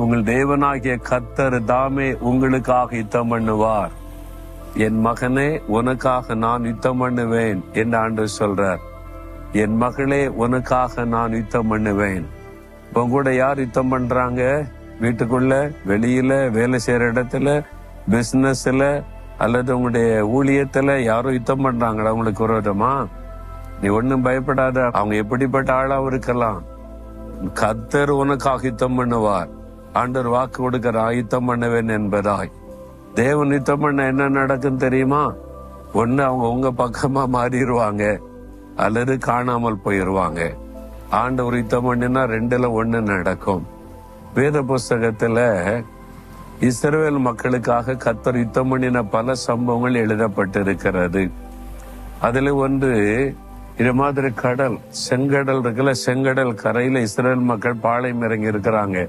உங்கள் தேவனாகிய கர்த்தர் தாமே உங்களுக்காக யுத்தம் பண்ணுவார். என் மகனே, உனக்காக நான் யுத்தம் பண்ணுவேன் என்று ஆண்டவர் சொல்றார். என் மகளே, உனக்காக நான் யுத்தம் பண்ணுவேன். உங்க கூட யார் யுத்தம் பண்றாங்க? வீட்டுக்குள்ள, வெளியில, வேலை செய்யற இடத்துல, பிசினஸ்ல அல்லது உங்களுடைய ஊழியத்துல யாரோ யுத்தம் பண்றாங்களா உங்களுக்கு விரோதமா? நீ ஒன்னும் பயப்படாத. அவங்க எப்படிப்பட்ட ஆளாவும் இருக்கலாம். கர்த்தர் உனக்காக யுத்தம் பண்ணுவார். ஆண்டவர் வாக்கு கொடுக்கிற யுத்தம் பண்ணுவேன் என்பதாய். தேவன் யுத்தம் பண்ண என்ன நடக்கும் தெரியுமா? ஒண்ணு அவங்க உங்க பக்கமா மாறிடுவாங்க அல்லது காணாமல் போயிருவாங்க. ஆண்டவர் யுத்தம் பண்ணினா ரெண்டுல ஒண்ணு நடக்கும். வேத புஸ்தகத்துல இஸ்ரவேல் மக்களுக்காக கர்த்தர் யுத்தம் பண்ணின பல சம்பவங்கள் எழுதப்பட்டிருக்கிறது. அதுல ஒன்று இது மாதிரி கடல், செங்கடல் இருக்குல்ல, செங்கடல் கரையில இஸ்ரவேல் மக்கள் பாளையம் இறங்கி இருக்கிறாங்க.